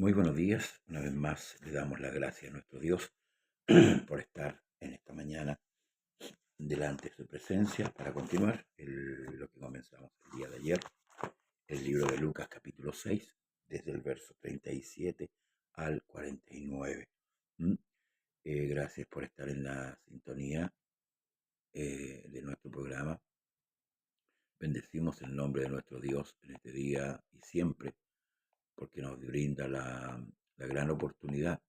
Muy buenos días. Una vez más le damos la gracia a nuestro Dios por estar en esta mañana delante de su presencia para continuar lo que comenzamos el día de ayer, el libro de Lucas capítulo 6, desde el verso 37 al 49. ¿Mm? Gracias por estar en la sintonía de nuestro programa. Bendecimos el nombre de nuestro Dios en este día y siempre, porque nos brinda la gran oportunidad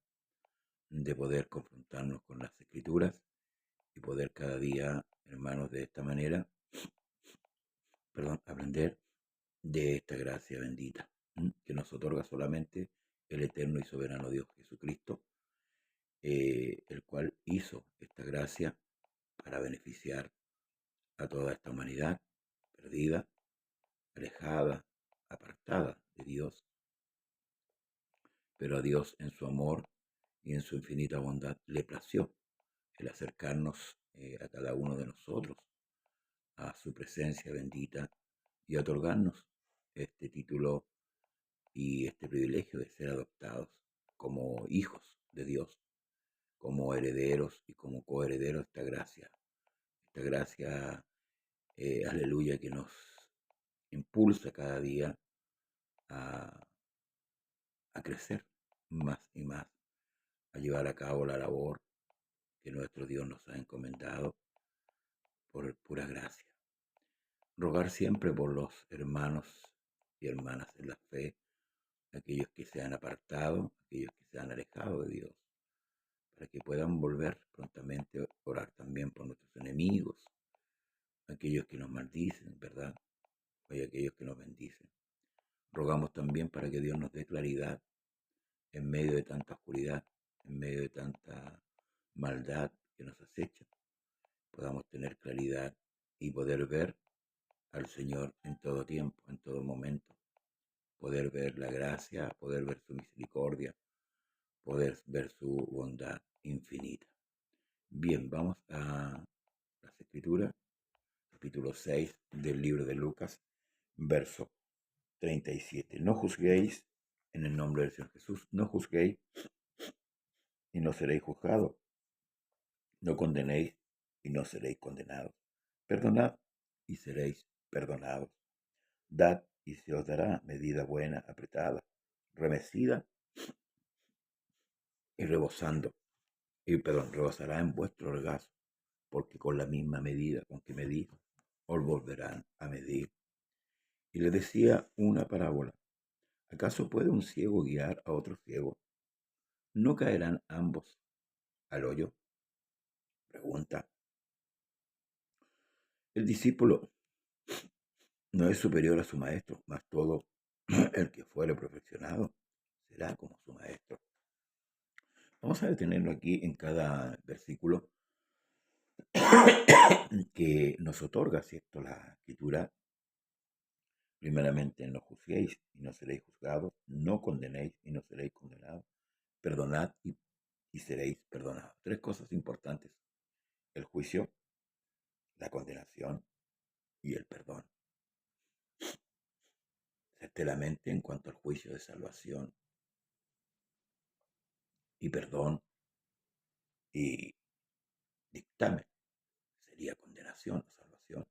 de poder confrontarnos con las escrituras y poder cada día, hermanos, de esta manera, aprender de esta gracia bendita que nos otorga solamente el eterno y soberano Dios Jesucristo, el cual hizo esta gracia para beneficiar a toda esta humanidad perdida, alejada, apartada de Dios, pero a Dios en su amor y en su infinita bondad le plació el acercarnos a cada uno de nosotros a su presencia bendita y otorgarnos este título y este privilegio de ser adoptados como hijos de Dios, como herederos y como coherederos de esta gracia, aleluya, que nos impulsa cada día a, a crecer más y más, a llevar a cabo la labor que nuestro Dios nos ha encomendado por pura gracia. Rogar siempre por los hermanos y hermanas en la fe, aquellos que se han apartado, aquellos que se han alejado de Dios, para que puedan volver prontamente, orar también por nuestros enemigos, aquellos que nos maldicen, ¿verdad? Y aquellos que nos bendicen. Rogamos también para que Dios nos dé claridad en medio de tanta oscuridad, en medio de tanta maldad que nos acecha, podamos tener claridad y poder ver al Señor en todo tiempo, en todo momento, poder ver la gracia, poder ver su misericordia, poder ver su bondad infinita. Bien, vamos a las Escrituras, capítulo 6 del libro de Lucas, verso 37. No juzguéis en el nombre del Señor Jesús, no juzguéis y no seréis juzgados, no condenéis y no seréis condenados, perdonad y seréis perdonados, dad y se os dará medida buena, apretada, remecida y rebosará en vuestro regazo, porque con la misma medida con que medís, os volverán a medir. Y le decía una parábola: ¿acaso puede un ciego guiar a otro ciego? ¿No caerán ambos al hoyo? Pregunta. El discípulo no es superior a su maestro, mas todo el que fuere perfeccionado será como su maestro. Vamos a detenerlo aquí en cada versículo que nos otorga, ¿cierto?, la escritura. Primeramente, no juzguéis y no seréis juzgados, no condenéis y no seréis condenados, perdonad y seréis perdonados. Tres cosas importantes: el juicio, la condenación y el perdón. Certeramente, en cuanto al juicio de salvación y perdón y dictamen, sería condenación o salvación.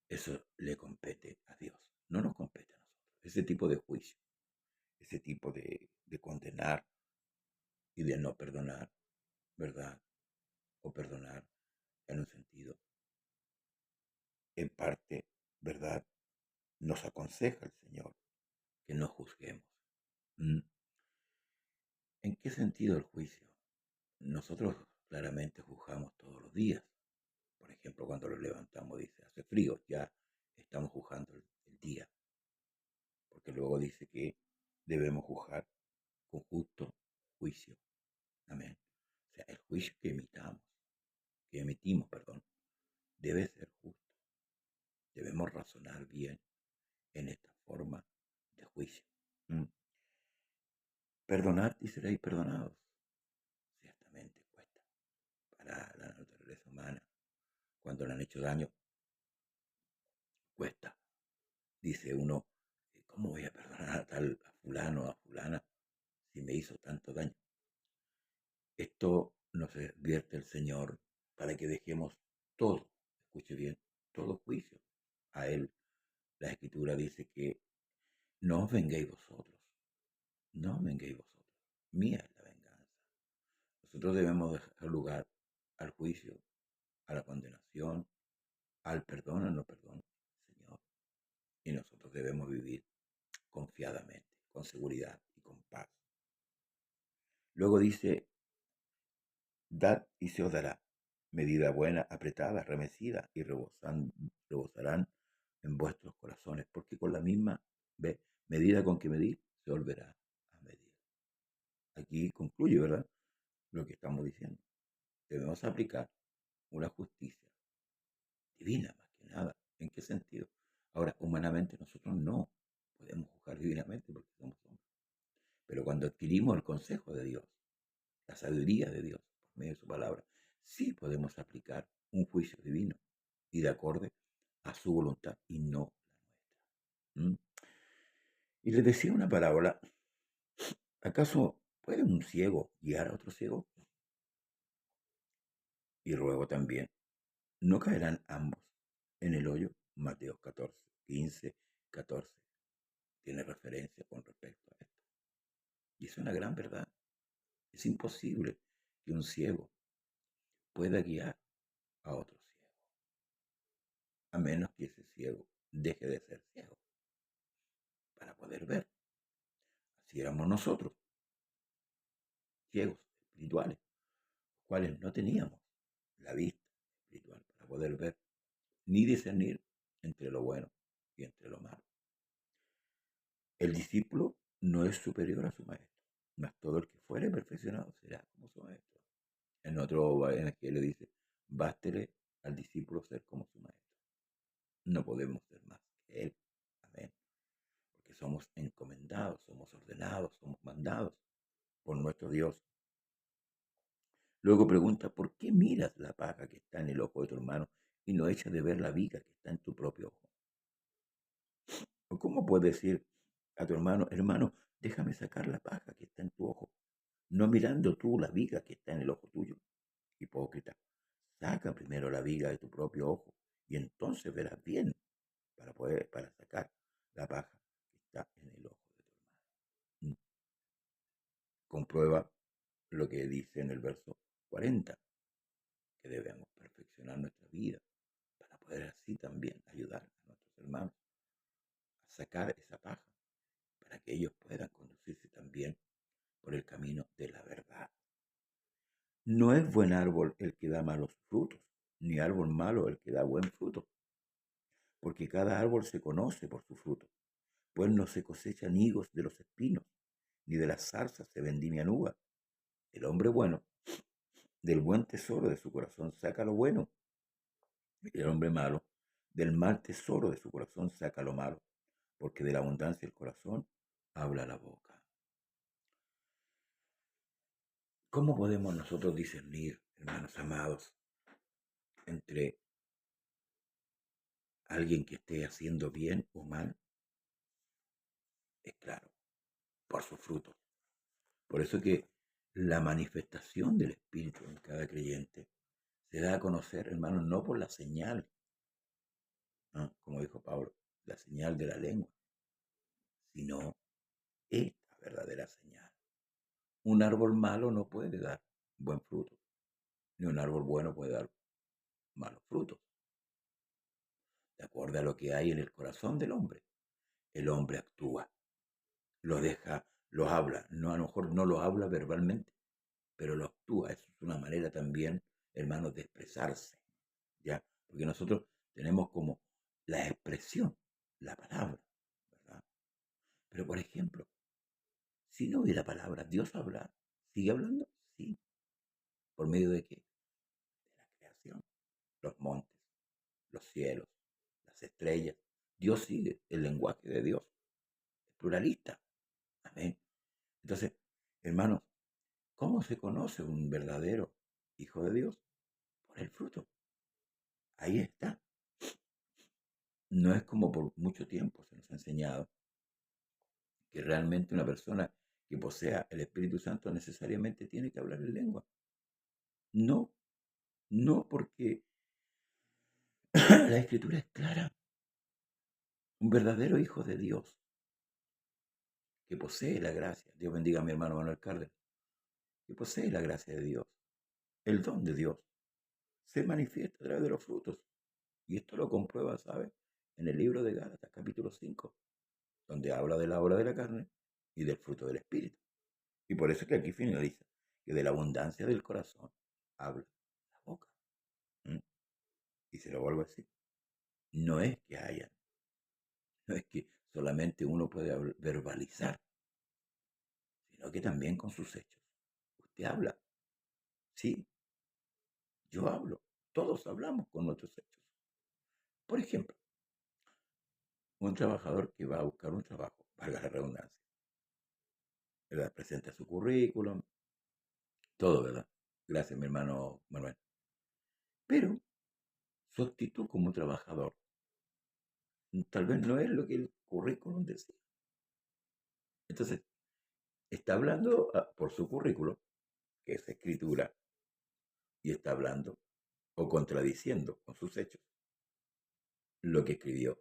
Eso le compete a Dios, no nos compete a nosotros. Ese tipo de juicio, ese tipo de condenar y de no perdonar, ¿verdad? O perdonar en un sentido, en parte, ¿verdad? Nos aconseja el Señor que no juzguemos. ¿Mm? ¿En qué sentido el juicio? Nosotros claramente juzgamos todos los días. Por ejemplo, cuando nos levantamos, dice, hace frío, ya estamos juzgando el día. Porque luego dice que debemos juzgar con justo juicio. Amén. O sea, el juicio que emitimos, debe ser justo. Debemos razonar bien en esta forma de juicio. ¿Mm? Perdonad y seréis perdonados. Ciertamente cuesta para la naturaleza humana. Cuando le han hecho daño, cuesta. Dice uno, ¿cómo voy a perdonar a tal fulano, a fulana, si me hizo tanto daño. Esto nos advierte el Señor para que dejemos todo, escuche bien, todo juicio a Él. La Escritura dice que no os venguéis vosotros, no os venguéis vosotros, mía es la venganza. Nosotros debemos dejar lugar al juicio, a la condenación, al perdón o no perdón, Señor. Y nosotros debemos vivir confiadamente, con seguridad y con paz. Luego dice, dad y se os dará, medida buena, apretada, remecida, y rebosarán en vuestros corazones, porque con la misma medida con que medís, se volverá a medir. Aquí concluye, ¿verdad?, lo que estamos diciendo. Debemos aplicar una justicia divina, más que nada. ¿En qué sentido? Ahora, humanamente nosotros no podemos juzgar divinamente porque somos hombres. Pero cuando adquirimos el consejo de Dios, la sabiduría de Dios, por medio de su palabra, sí podemos aplicar un juicio divino y de acorde a su voluntad y no la nuestra. Y les decía una parábola, ¿acaso puede un ciego guiar a otro ciego? Y luego también, ¿no caerán ambos en el hoyo? Mateo 14, 15, 14 tiene referencia con respecto a esto. Y es una gran verdad. Es imposible que un ciego pueda guiar a otro ciego, a menos que ese ciego deje de ser ciego para poder ver. Así éramos nosotros, ciegos espirituales, cuales no teníamos la vista espiritual para poder ver ni discernir entre lo bueno y entre lo malo. El discípulo no es superior a su maestro, mas todo el que fuere perfeccionado será como su maestro. En otro evangelio dice, bástele al discípulo ser como su maestro. No podemos ser más que él. Amén. Porque somos encomendados, somos ordenados, somos mandados por nuestro Dios. Luego pregunta, ¿por qué miras la paja que está en el ojo de tu hermano y no echas de ver la viga que está en tu propio ojo? ¿O cómo puedes decir a tu hermano, hermano, déjame sacar la paja que está en tu ojo, no mirando tú la viga que está en el ojo tuyo? Hipócrita, saca primero la viga de tu propio ojo y entonces verás bien para sacar la paja que está en el ojo de tu hermano. Comprueba lo que dice en el verso 40, que debemos perfeccionar nuestra vida para poder así también ayudar a nuestros hermanos a sacar esa paja, para que ellos puedan conducirse también por el camino de la verdad. No es buen árbol el que da malos frutos, ni árbol malo el que da buen fruto, porque cada árbol se conoce por su fruto, pues no se cosechan higos de los espinos, ni de las zarzas se vendimian uvas. El hombre bueno, del buen tesoro de su corazón saca lo bueno, y el hombre malo, del mal tesoro de su corazón saca lo malo, porque de la abundancia del corazón habla la boca. ¿Cómo podemos nosotros discernir, hermanos amados, entre alguien que esté haciendo bien o mal? Es claro, por su fruto. Por eso que la manifestación del Espíritu en cada creyente se da a conocer, hermanos, no por la señal, ¿no?, como dijo Pablo, la señal de la lengua, sino esta verdadera señal. Un árbol malo no puede dar buen fruto, ni un árbol bueno puede dar malos frutos, de acuerdo a lo que hay en el corazón del hombre. El hombre actúa, lo deja, lo habla, no, a lo mejor no lo habla verbalmente, pero lo actúa. Eso es una manera también, hermanos, de expresarse, ¿ya? Porque nosotros tenemos como la expresión, la palabra, ¿verdad? Pero, por ejemplo, si no hubiera palabra, Dios habla, ¿sigue hablando? Sí. ¿Por medio de qué? De la creación, los montes, los cielos, las estrellas. Dios sigue el lenguaje de Dios, es pluralista. Amén. Entonces, hermanos, ¿cómo se conoce un verdadero hijo de Dios? Por el fruto. Ahí está. No es como por mucho tiempo se nos ha enseñado que realmente una persona que posea el Espíritu Santo necesariamente tiene que hablar en lengua. No, no porque la Escritura es clara. Un verdadero hijo de Dios que posee la gracia, Dios bendiga a mi hermano Manuel Cárdenas, que posee la gracia de Dios, el don de Dios, se manifiesta a través de los frutos. Y esto lo comprueba, ¿sabe? En el libro de Gálatas, capítulo 5, donde habla de la obra de la carne y del fruto del Espíritu. Y por eso es que aquí finaliza, que de la abundancia del corazón habla la boca. ¿Mm? Y se lo vuelvo a decir, no es que haya, no es que solamente uno puede verbalizar, sino que también con sus hechos. Usted habla, sí, yo hablo, todos hablamos con nuestros hechos. Por ejemplo, un trabajador que va a buscar un trabajo, valga la redundancia, ¿verdad? Presenta su currículum, todo, ¿verdad? Gracias, mi hermano Manuel. Pero su actitud como trabajador tal vez no es lo que el currículum decía. Entonces, está hablando por su currículum, que es escritura, y está hablando o contradiciendo con sus hechos lo que escribió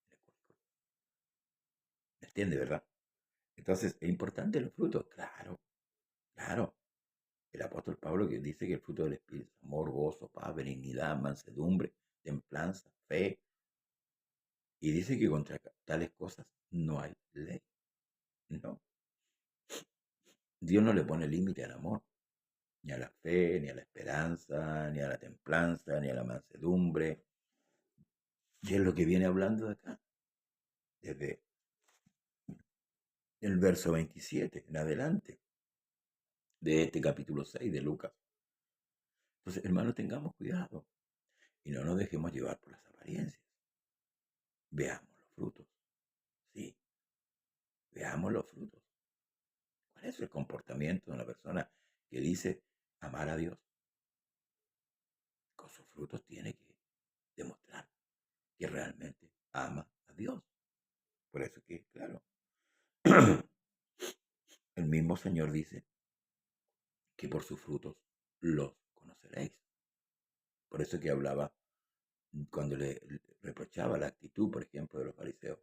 en el currículum. ¿Me entiende, verdad? Entonces, ¿es importante los frutos? Claro, claro. El apóstol Pablo que dice que el fruto del Espíritu es amor, gozo, paz, benignidad, mansedumbre, templanza, fe. Y dice que contra tales cosas no hay ley. No. Dios no le pone límite al amor, ni a la fe, ni a la esperanza, ni a la templanza, ni a la mansedumbre. Y es lo que viene hablando de acá, desde el verso 27 en adelante, de este capítulo 6 de Lucas. Entonces, hermanos, tengamos cuidado y no nos dejemos llevar por las apariencias. Veamos los frutos. Sí, veamos los frutos. ¿Cuál es el comportamiento de una persona que dice amar a Dios? Con sus frutos tiene que demostrar que realmente ama a Dios. Por eso que, claro, el mismo Señor dice que por sus frutos los conoceréis. Por eso que hablaba cuando le reprochaba la actitud, por ejemplo, de los fariseos.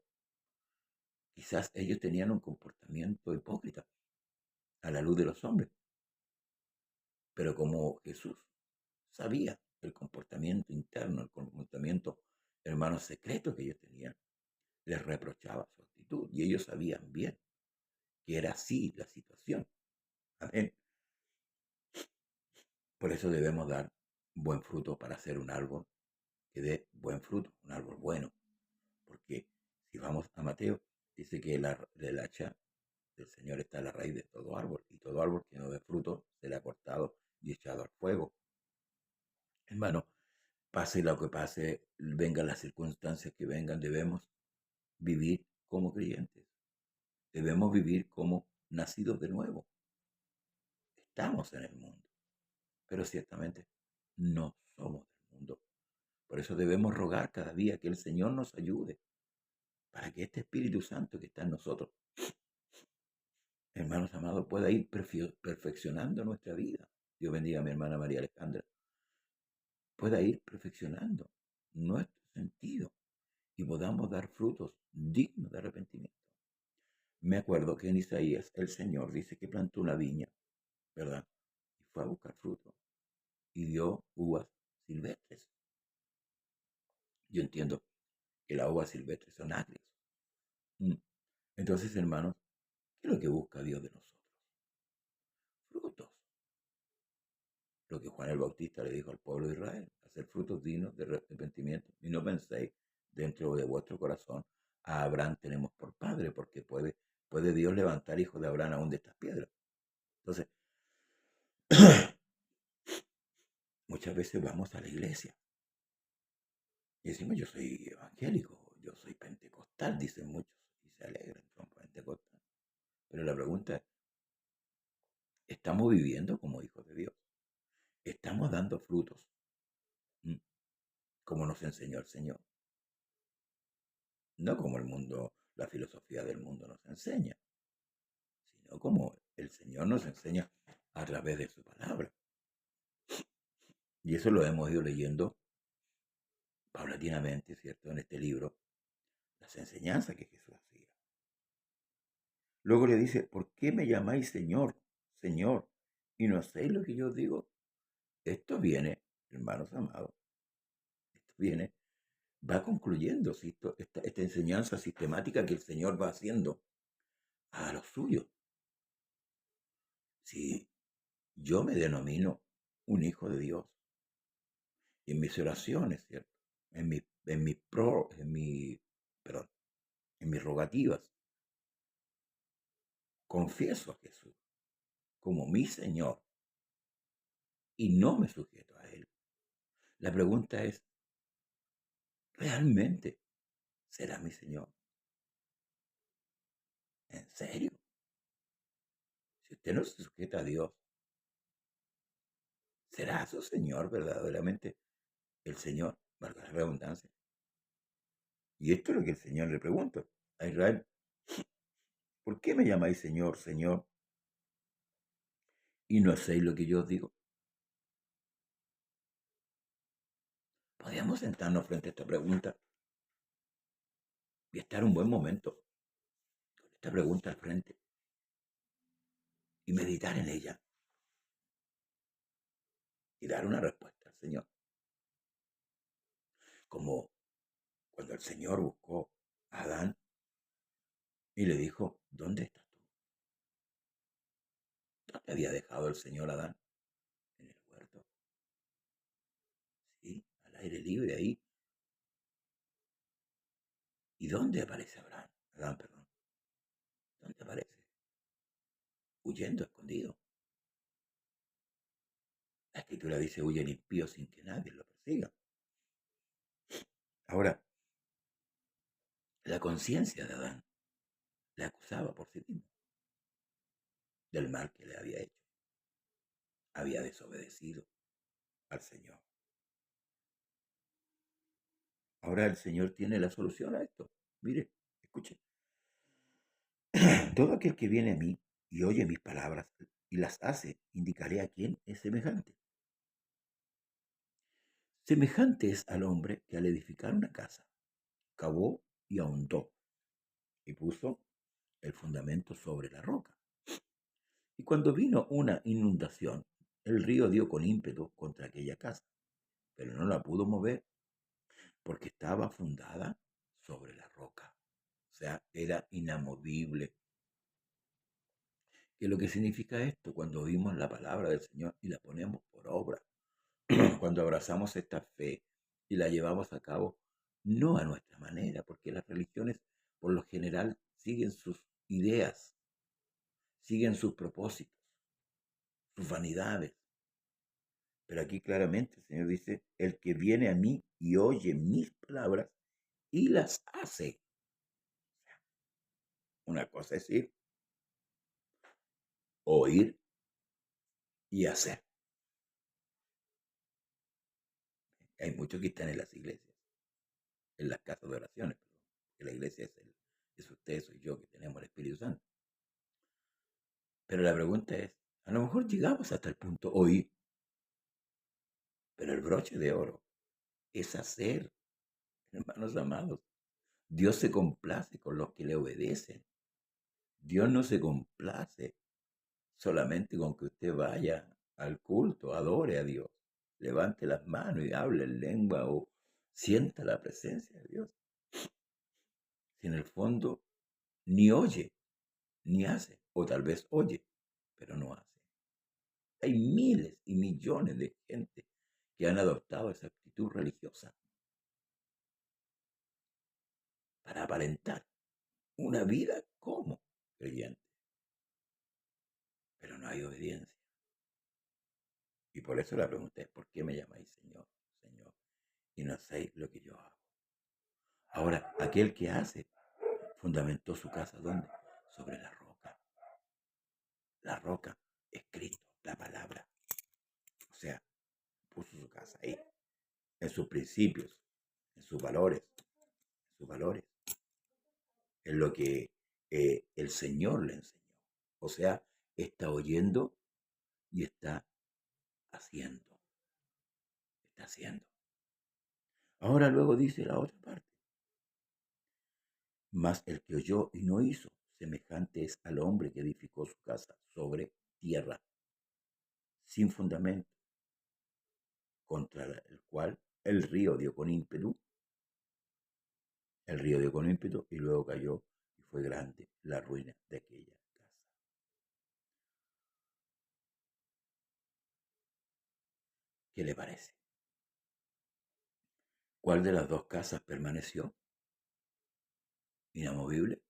Quizás ellos tenían un comportamiento hipócrita a la luz de los hombres, pero como Jesús sabía el comportamiento interno, el comportamiento, hermano, secreto que ellos tenían, les reprochaba su actitud y ellos sabían bien que era así la situación. Amén. Por eso debemos dar buen fruto para hacer un árbol que dé buen fruto, un árbol bueno. Porque si vamos a Mateo, dice que el hacha del Señor está a la raíz de todo árbol, y todo árbol que no dé fruto será cortado y echado al fuego. Hermano, pase lo que pase, vengan las circunstancias que vengan, debemos vivir como creyentes. Debemos vivir como nacidos de nuevo. Estamos en el mundo, pero ciertamente no somos del mundo. Por eso debemos rogar cada día que el Señor nos ayude para que este Espíritu Santo que está en nosotros, hermanos amados, pueda ir perfeccionando nuestra vida. Dios bendiga a mi hermana María Alejandra. Pueda ir perfeccionando nuestro sentido y podamos dar frutos dignos de arrepentimiento. Me acuerdo que en Isaías el Señor dice que plantó una viña, ¿verdad? Y fue a buscar fruto y dio uvas silvestres. Yo entiendo que las uvas silvestres son agrias. Mm. Entonces, hermanos, ¿qué es lo que busca Dios de nosotros? Frutos. Lo que Juan el Bautista le dijo al pueblo de Israel, hacer frutos dignos de arrepentimiento. Y no penséis dentro de vuestro corazón, a Abraham tenemos por padre, porque puede Dios levantar hijos de Abraham aún de estas piedras. Entonces, muchas veces vamos a la iglesia y decimos, yo soy evangélico, yo soy pentecostal, dicen muchos, y se alegran, son pentecostal. Pero la pregunta es, ¿estamos viviendo como hijos de Dios? ¿Estamos dando frutos? ¿Mm? Como nos enseñó el Señor. No como el mundo la filosofía del mundo nos enseña, sino como el Señor nos enseña a través de su palabra. Y eso lo hemos ido leyendo paulatinamente, ¿cierto? En este libro, las enseñanzas que Jesús hacía. Luego le dice, ¿por qué me llamáis Señor, Señor? Y no hacéis lo que yo os digo. Esto viene, hermanos amados, esto viene, va concluyendo esta enseñanza sistemática que el Señor va haciendo a los suyos. Si yo me denomino un hijo de Dios, y en mis oraciones, ¿cierto? Perdón, en mis rogativas, confieso a Jesús como mi Señor y no me sujeto a Él. La pregunta es, ¿realmente será mi Señor? ¿En serio? Si usted no se sujeta a Dios, ¿será su Señor verdaderamente el Señor? Valga la redundancia. Y esto es lo que el Señor le pregunta a Israel. ¿Por qué me llamáis Señor, Señor? Y no hacéis lo que yo os digo. Podríamos sentarnos frente a esta pregunta y estar un buen momento con esta pregunta al frente y meditar en ella y dar una respuesta al Señor. Como cuando el Señor buscó a Adán y le dijo, ¿dónde estás tú? ¿Dónde había dejado el Señor a Adán? En el huerto. Sí, al aire libre ahí. ¿Y dónde aparece Abraham? Adán, perdón. ¿Dónde aparece? Huyendo, escondido. La Escritura dice, huye el impío sin que nadie lo persiga. Ahora, la conciencia de Adán le acusaba por sí mismo del mal que le había hecho. Había desobedecido al Señor. Ahora el Señor tiene la solución a esto. Mire, escuche. Todo aquel que viene a mí y oye mis palabras y las hace, indicaré a quién es semejante. Semejante es al hombre que al edificar una casa, cavó y ahondó y puso el fundamento sobre la roca. Y cuando vino una inundación, el río dio con ímpetu contra aquella casa, pero no la pudo mover porque estaba fundada sobre la roca. O sea, era inamovible. ¿Qué es lo que significa esto? Cuando oímos la palabra del Señor y la ponemos por obra, cuando abrazamos esta fe y la llevamos a cabo, no a nuestra manera, porque las religiones por lo general siguen sus ideas, siguen sus propósitos, sus vanidades. Pero aquí claramente el Señor dice, el que viene a mí y oye mis palabras y las hace. Una cosa es ir, oír y hacer. Hay muchos que están en las iglesias, en las casas de oraciones, perdón, porque la iglesia es usted, soy yo, que tenemos el Espíritu Santo. Pero la pregunta es, a lo mejor llegamos hasta el punto oír, pero el broche de oro es hacer, hermanos amados. Dios se complace con los que le obedecen. Dios no se complace solamente con que usted vaya al culto, adore a Dios, levante las manos y hable en lengua o sienta la presencia de Dios. Si en el fondo ni oye, ni hace, o tal vez oye, pero no hace. Hay miles y millones de gente que han adoptado esa actitud religiosa para aparentar una vida como creyente, pero no hay obediencia. Y por eso la pregunta es, ¿por qué me llamáis Señor, Señor? Y no hacéis lo que yo hago. Ahora, aquel que hace, fundamentó su casa, ¿dónde? Sobre la roca. La roca es Cristo, la palabra. O sea, puso su casa ahí, en sus principios, en sus valores, Es lo que el Señor le enseñó. O sea, está oyendo y está haciendo. Está haciendo. Ahora luego dice la otra parte. Mas el que oyó y no hizo, semejante es al hombre que edificó su casa sobre tierra, sin fundamento, contra el cual el río dio con ímpetu, y luego cayó y fue grande la ruina de aquella casa. ¿Qué le parece? ¿Cuál de las dos casas permaneció inamovible?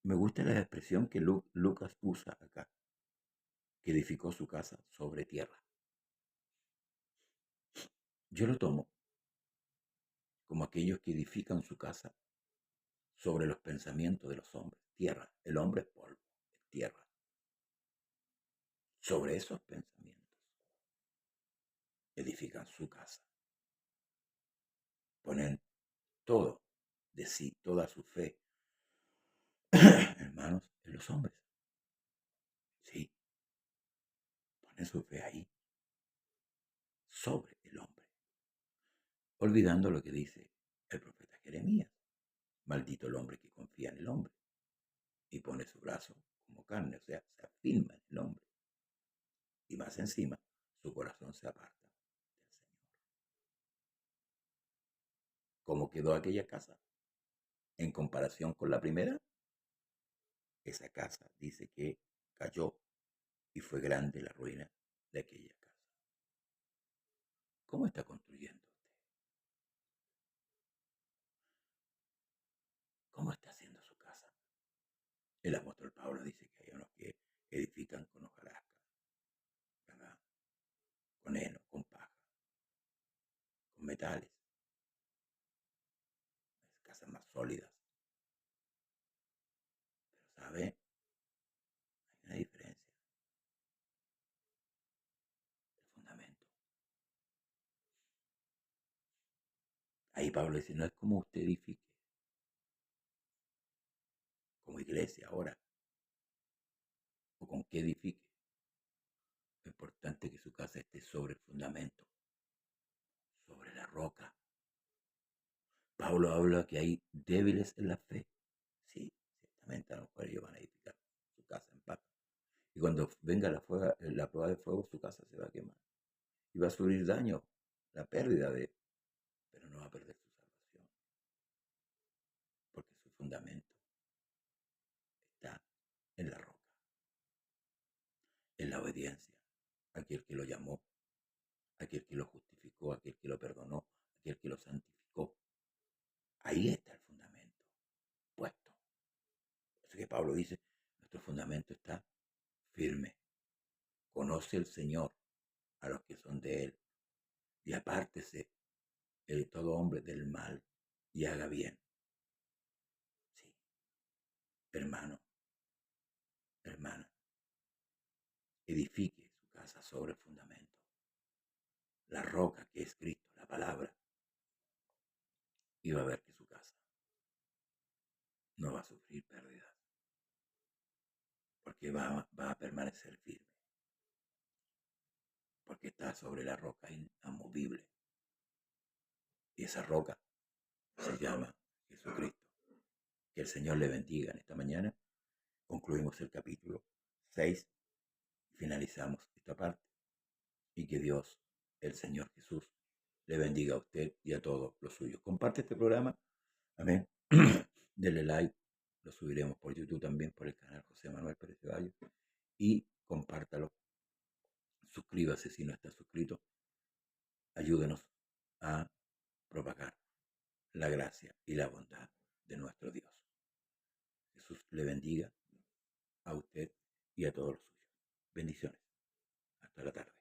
Me gusta la expresión que Lucas usa acá, que edificó su casa sobre tierra. Yo lo tomo como aquellos que edifican su casa sobre los pensamientos de los hombres. Tierra, el hombre es polvo, es tierra. Sobre esos pensamientos edifican su casa. Ponen todo de sí, toda su fe, hermanos, en los hombres. Sí, ponen su fe ahí, sobre el hombre. Olvidando lo que dice el profeta Jeremías. Maldito el hombre que confía en el hombre y pone su brazo como carne, o sea, se afirma en el hombre. Y más encima, su corazón se aparta del Señor. ¿Cómo quedó aquella casa? En comparación con la primera, esa casa dice que cayó y fue grande la ruina de aquella casa. ¿Cómo está construyendo usted? ¿Cómo está haciendo su casa? El apóstol Pablo dice que hay unos que edifican con hojarasca, ¿verdad? Con heno, con paja, con metales, las casas más sólidas. Pero, ¿sabe? Hay una diferencia. El fundamento. Ahí Pablo dice, no es como usted edifique, como iglesia ahora, o con qué edifique. Es importante que su casa esté sobre el fundamento, sobre la roca. Pablo habla que hay débiles en la fe. Sí, ciertamente a lo mejor ellos van a edificar su casa en paz. Y cuando venga la prueba de fuego, su casa se va a quemar. Y va a sufrir daño, la pérdida de, pero no va a perder su salvación. Porque su fundamento está en la roca, en la obediencia. Aquel que lo llamó, aquel que lo justificó, aquel que lo perdonó, aquel que lo santificó. Ahí está el fundamento puesto. Por eso que Pablo dice, nuestro fundamento está firme. Conoce el Señor a los que son de Él y apártese todo hombre del mal y haga bien. Sí, hermano, hermana, edifique su casa sobre el fundamento, la roca que es Cristo, la palabra, y va a ver que su casa no va a sufrir pérdidas, porque va a permanecer firme, porque está sobre la roca inamovible. Y esa roca se llama Jesucristo. Que el Señor le bendiga en esta mañana. Concluimos el capítulo 6, finalizamos esta parte y que Dios, el Señor Jesús, le bendiga a usted y a todos los suyos. Comparte este programa, amén. Dele like, lo subiremos por YouTube también, por el canal José Manuel Pérez de Valle, y compártalo. Suscríbase si no está suscrito. Ayúdenos a propagar la gracia y la bondad de nuestro Dios. Jesús le bendiga a usted y a todos los suyos. Bendiciones. Hasta la tarde.